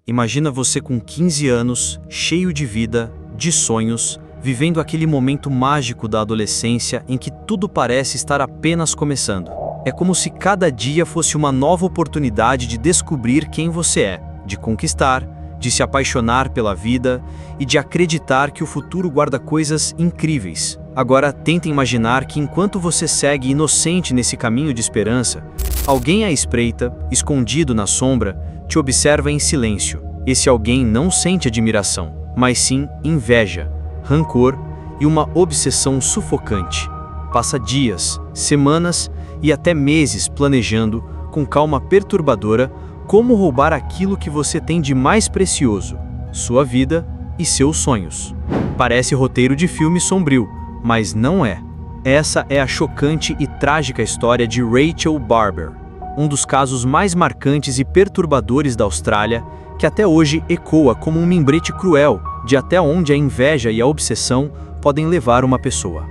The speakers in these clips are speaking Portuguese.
Imagina você com 15 anos, cheio de vida, de sonhos, vivendo aquele momento mágico da adolescência em que tudo parece estar apenas começando. É como se cada dia fosse uma nova oportunidade de descobrir quem você é, de conquistar, de se apaixonar pela vida e de acreditar que o futuro guarda coisas incríveis. Agora, tenta imaginar que enquanto você segue inocente nesse caminho de esperança, alguém à espreita, escondido na sombra, te observa em silêncio. Esse alguém não sente admiração, mas sim inveja, rancor e uma obsessão sufocante. Passa dias, semanas e até meses planejando, com calma perturbadora, como roubar aquilo que você tem de mais precioso, sua vida e seus sonhos. Parece roteiro de filme sombrio, mas não é. Essa é a chocante e trágica história de Rachel Barber, um dos casos mais marcantes e perturbadores da Austrália, que até hoje ecoa como um lembrete cruel de até onde a inveja e a obsessão podem levar uma pessoa.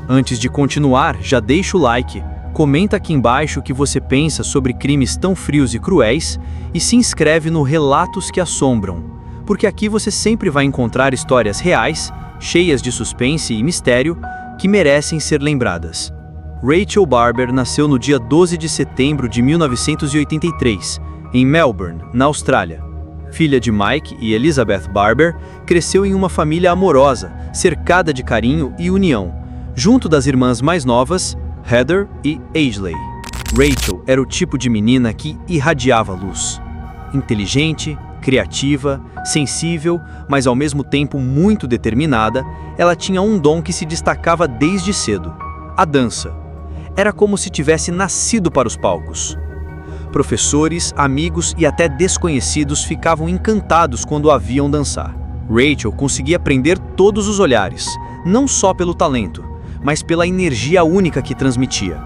Antes de continuar, já deixa o like, comenta aqui embaixo o que você pensa sobre crimes tão frios e cruéis e se inscreve no Relatos que Assombram, porque aqui você sempre vai encontrar histórias reais, cheias de suspense e mistério, que merecem ser lembradas. Rachel Barber nasceu no dia 12 de setembro de 1983, em Melbourne, na Austrália. Filha de Mike e Elizabeth Barber, cresceu em uma família amorosa, cercada de carinho e união, junto das irmãs mais novas, Heather e Ashley. Rachel era o tipo de menina que irradiava luz. Inteligente, criativa, sensível, mas ao mesmo tempo muito determinada, ela tinha um dom que se destacava desde cedo: a dança. Era como se tivesse nascido para os palcos. Professores, amigos e até desconhecidos ficavam encantados quando a viam dançar. Rachel conseguia prender todos os olhares, não só pelo talento, mas pela energia única que transmitia.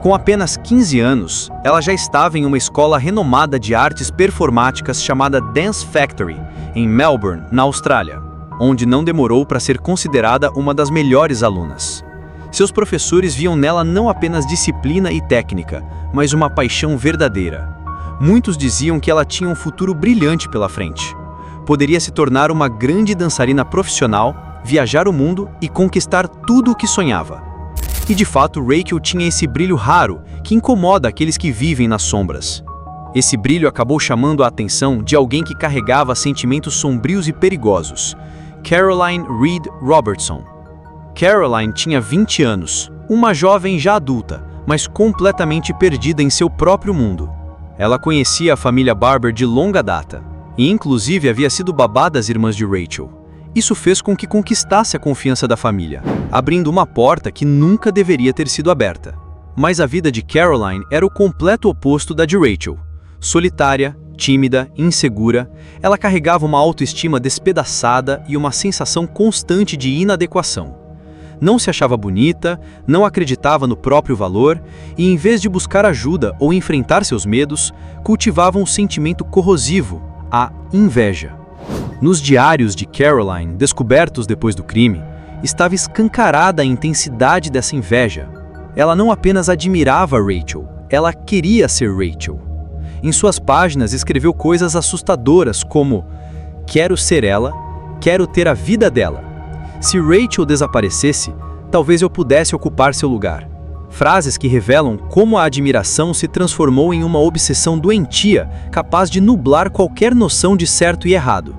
Com apenas 15 anos, ela já estava em uma escola renomada de artes performáticas chamada Dance Factory, em Melbourne, na Austrália, onde não demorou para ser considerada uma das melhores alunas. Seus professores viam nela não apenas disciplina e técnica, mas uma paixão verdadeira. Muitos diziam que ela tinha um futuro brilhante pela frente. Poderia se tornar uma grande dançarina profissional, viajar o mundo e conquistar tudo o que sonhava. E de fato, Rachel tinha esse brilho raro que incomoda aqueles que vivem nas sombras. Esse brilho acabou chamando a atenção de alguém que carregava sentimentos sombrios e perigosos: Caroline Reed Robertson. Caroline tinha 20 anos, uma jovem já adulta, mas completamente perdida em seu próprio mundo. Ela conhecia a família Barber de longa data, e inclusive havia sido babá das irmãs de Rachel. Isso fez com que conquistasse a confiança da família, abrindo uma porta que nunca deveria ter sido aberta. Mas a vida de Caroline era o completo oposto da de Rachel. Solitária, tímida, insegura, ela carregava uma autoestima despedaçada e uma sensação constante de inadequação. Não se achava bonita, não acreditava no próprio valor e, em vez de buscar ajuda ou enfrentar seus medos, cultivava um sentimento corrosivo, a inveja. Nos diários de Caroline, descobertos depois do crime, estava escancarada a intensidade dessa inveja. Ela não apenas admirava Rachel, ela queria ser Rachel. Em suas páginas escreveu coisas assustadoras como: "Quero ser ela, quero ter a vida dela. Se Rachel desaparecesse, talvez eu pudesse ocupar seu lugar." Frases que revelam como a admiração se transformou em uma obsessão doentia, capaz de nublar qualquer noção de certo e errado.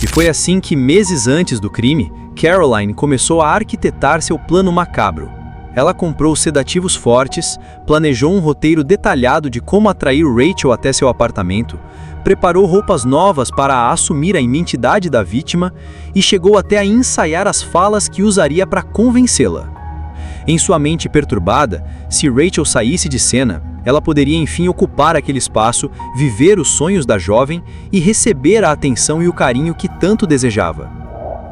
E foi assim que, meses antes do crime, Caroline começou a arquitetar seu plano macabro. Ela comprou sedativos fortes, planejou um roteiro detalhado de como atrair Rachel até seu apartamento, preparou roupas novas para assumir a identidade da vítima e chegou até a ensaiar as falas que usaria para convencê-la. Em sua mente perturbada, se Rachel saísse de cena, ela poderia enfim ocupar aquele espaço, viver os sonhos da jovem e receber a atenção e o carinho que tanto desejava.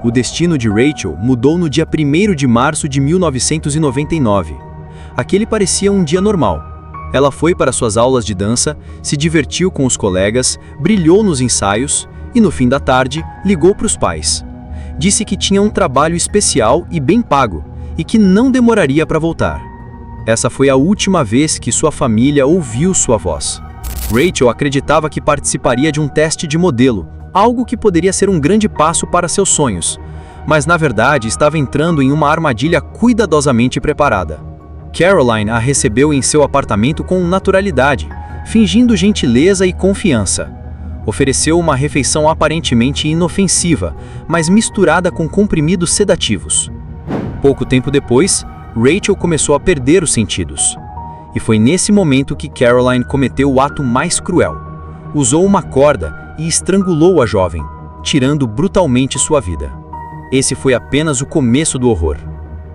O destino de Rachel mudou no dia 1º de março de 1999. Aquele parecia um dia normal. Ela foi para suas aulas de dança, se divertiu com os colegas, brilhou nos ensaios e, no fim da tarde, ligou para os pais. Disse que tinha um trabalho especial e bem pago e que não demoraria para voltar. Essa foi a última vez que sua família ouviu sua voz. Rachel acreditava que participaria de um teste de modelo, algo que poderia ser um grande passo para seus sonhos, mas na verdade estava entrando em uma armadilha cuidadosamente preparada. Caroline a recebeu em seu apartamento com naturalidade, fingindo gentileza e confiança. Ofereceu uma refeição aparentemente inofensiva, mas misturada com comprimidos sedativos. Pouco tempo depois, Rachel começou a perder os sentidos. E foi nesse momento que Caroline cometeu o ato mais cruel. Usou uma corda e estrangulou a jovem, tirando brutalmente sua vida. Esse foi apenas o começo do horror.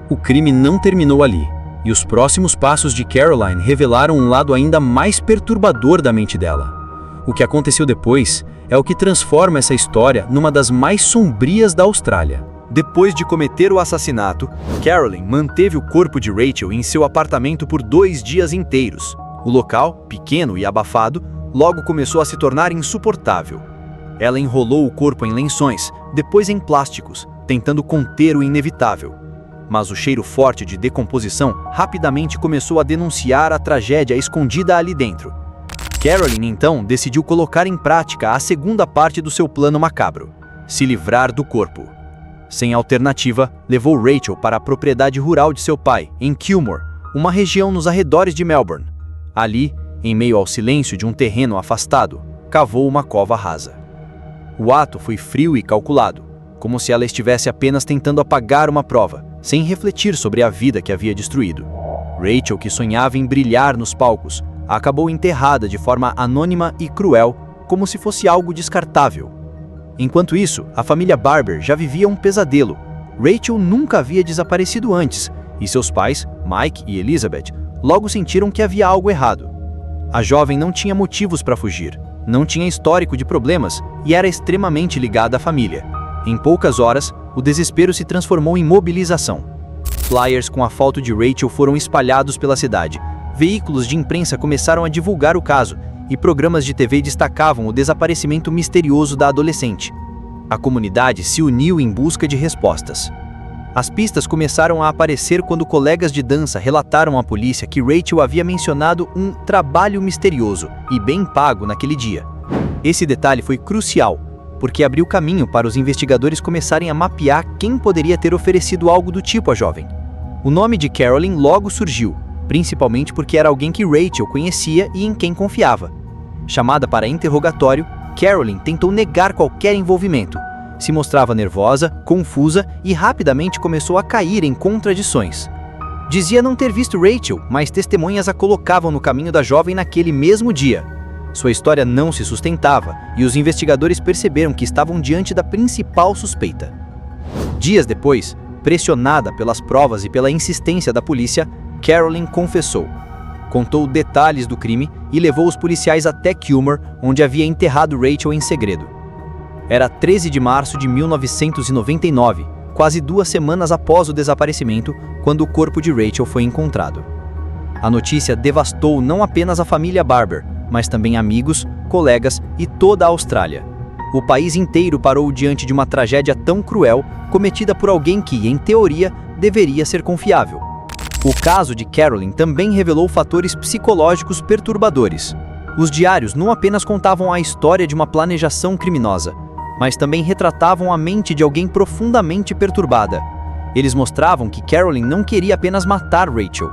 O crime não terminou ali, e os próximos passos de Caroline revelaram um lado ainda mais perturbador da mente dela. O que aconteceu depois é o que transforma essa história numa das mais sombrias da Austrália. Depois de cometer o assassinato, Caroline manteve o corpo de Rachel em seu apartamento por 2 dias inteiros. O local, pequeno e abafado, logo começou a se tornar insuportável. Ela enrolou o corpo em lençóis, depois em plásticos, tentando conter o inevitável. Mas o cheiro forte de decomposição rapidamente começou a denunciar a tragédia escondida ali dentro. Caroline, então, decidiu colocar em prática a segunda parte do seu plano macabro: se livrar do corpo. Sem alternativa, levou Rachel para a propriedade rural de seu pai, em Kilmore, uma região nos arredores de Melbourne. Ali, em meio ao silêncio de um terreno afastado, cavou uma cova rasa. O ato foi frio e calculado, como se ela estivesse apenas tentando apagar uma prova, sem refletir sobre a vida que havia destruído. Rachel, que sonhava em brilhar nos palcos, acabou enterrada de forma anônima e cruel, como se fosse algo descartável. Enquanto isso, a família Barber já vivia um pesadelo. Rachel nunca havia desaparecido antes, e seus pais, Mike e Elizabeth, logo sentiram que havia algo errado. A jovem não tinha motivos para fugir, não tinha histórico de problemas e era extremamente ligada à família. Em poucas horas, o desespero se transformou em mobilização. Flyers com a foto de Rachel foram espalhados pela cidade. Veículos de imprensa começaram a divulgar o caso, e programas de TV destacavam o desaparecimento misterioso da adolescente. A comunidade se uniu em busca de respostas. As pistas começaram a aparecer quando colegas de dança relataram à polícia que Rachel havia mencionado um trabalho misterioso e bem pago naquele dia. Esse detalhe foi crucial, porque abriu caminho para os investigadores começarem a mapear quem poderia ter oferecido algo do tipo à jovem. O nome de Caroline logo surgiu, principalmente porque era alguém que Rachel conhecia e em quem confiava. Chamada para interrogatório, Caroline tentou negar qualquer envolvimento. Se mostrava nervosa, confusa e rapidamente começou a cair em contradições. Dizia não ter visto Rachel, mas testemunhas a colocavam no caminho da jovem naquele mesmo dia. Sua história não se sustentava e os investigadores perceberam que estavam diante da principal suspeita. Dias depois, pressionada pelas provas e pela insistência da polícia, Caroline confessou. Contou detalhes do crime e levou os policiais até Kilmore, onde havia enterrado Rachel em segredo. Era 13 de março de 1999, quase 2 semanas após o desaparecimento, quando o corpo de Rachel foi encontrado. A notícia devastou não apenas a família Barber, mas também amigos, colegas e toda a Austrália. O país inteiro parou diante de uma tragédia tão cruel, cometida por alguém que, em teoria, deveria ser confiável. O caso de Caroline também revelou fatores psicológicos perturbadores. Os diários não apenas contavam a história de uma planejação criminosa, mas também retratavam a mente de alguém profundamente perturbada. Eles mostravam que Caroline não queria apenas matar Rachel.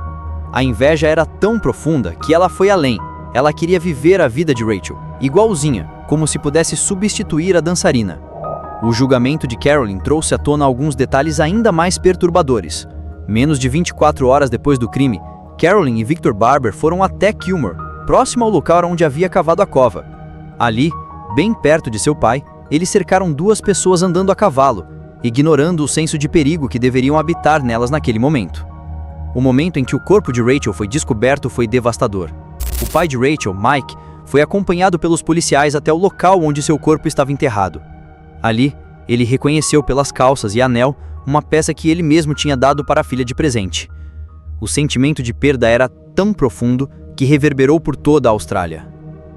A inveja era tão profunda que ela foi além. Ela queria viver a vida de Rachel, igualzinha, como se pudesse substituir a dançarina. O julgamento de Caroline trouxe à tona alguns detalhes ainda mais perturbadores. Menos de 24 horas depois do crime, Caroline e Victor Barber foram até Kilmore, próximo ao local onde havia cavado a cova. Ali, bem perto de seu pai, eles cercaram 2 pessoas andando a cavalo, ignorando o senso de perigo que deveriam habitar nelas naquele momento. O momento em que o corpo de Rachel foi descoberto foi devastador. O pai de Rachel, Mike, foi acompanhado pelos policiais até o local onde seu corpo estava enterrado. Ali, ele reconheceu pelas calças e anel uma peça que ele mesmo tinha dado para a filha de presente. O sentimento de perda era tão profundo que reverberou por toda a Austrália.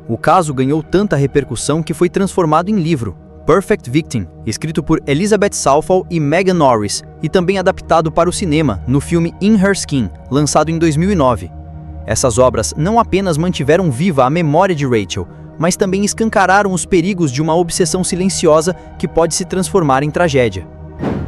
O caso ganhou tanta repercussão que foi transformado em livro, Perfect Victim, escrito por Elizabeth Southall e Megan Norris, e também adaptado para o cinema, no filme In Her Skin, lançado em 2009. Essas obras não apenas mantiveram viva a memória de Rachel, mas também escancararam os perigos de uma obsessão silenciosa que pode se transformar em tragédia.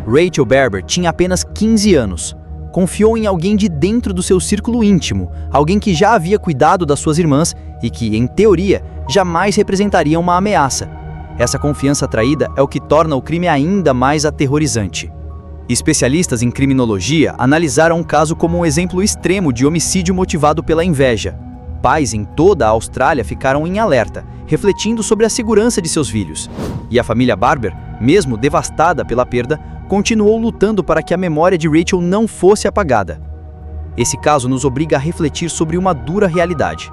Rachel Barber tinha apenas 15 anos. Confiou em alguém de dentro do seu círculo íntimo, alguém que já havia cuidado das suas irmãs e que, em teoria, jamais representaria uma ameaça. Essa confiança traída é o que torna o crime ainda mais aterrorizante. Especialistas em criminologia analisaram o caso como um exemplo extremo de homicídio motivado pela inveja. Pais em toda a Austrália ficaram em alerta, refletindo sobre a segurança de seus filhos. E a família Barber, mesmo devastada pela perda, continuou lutando para que a memória de Rachel não fosse apagada. Esse caso nos obriga a refletir sobre uma dura realidade.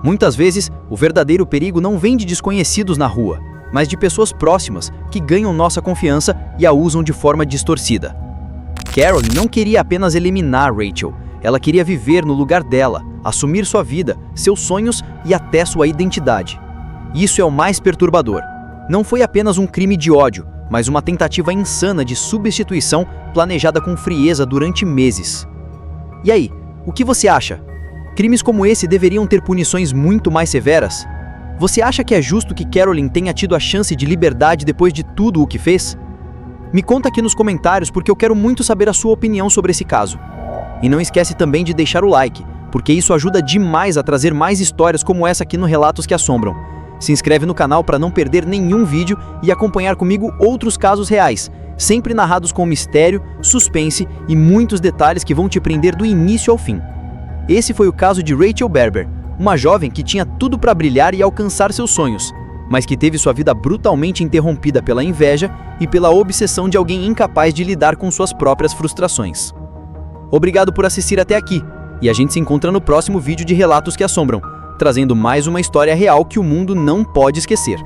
Muitas vezes, o verdadeiro perigo não vem de desconhecidos na rua, mas de pessoas próximas que ganham nossa confiança e a usam de forma distorcida. Carolyn não queria apenas eliminar Rachel, ela queria viver no lugar dela, assumir sua vida, seus sonhos e até sua identidade. Isso é o mais perturbador. Não foi apenas um crime de ódio, mas uma tentativa insana de substituição planejada com frieza durante meses. E aí, o que você acha? Crimes como esse deveriam ter punições muito mais severas? Você acha que é justo que Carolyn tenha tido a chance de liberdade depois de tudo o que fez? Me conta aqui nos comentários porque eu quero muito saber a sua opinião sobre esse caso. E não esquece também de deixar o like, porque isso ajuda demais a trazer mais histórias como essa aqui no Relatos que Assombram. Se inscreve no canal para não perder nenhum vídeo e acompanhar comigo outros casos reais, sempre narrados com mistério, suspense e muitos detalhes que vão te prender do início ao fim. Esse foi o caso de Rachel Barber, uma jovem que tinha tudo para brilhar e alcançar seus sonhos, mas que teve sua vida brutalmente interrompida pela inveja e pela obsessão de alguém incapaz de lidar com suas próprias frustrações. Obrigado por assistir até aqui, e a gente se encontra no próximo vídeo de Relatos que Assombram, trazendo mais uma história real que o mundo não pode esquecer.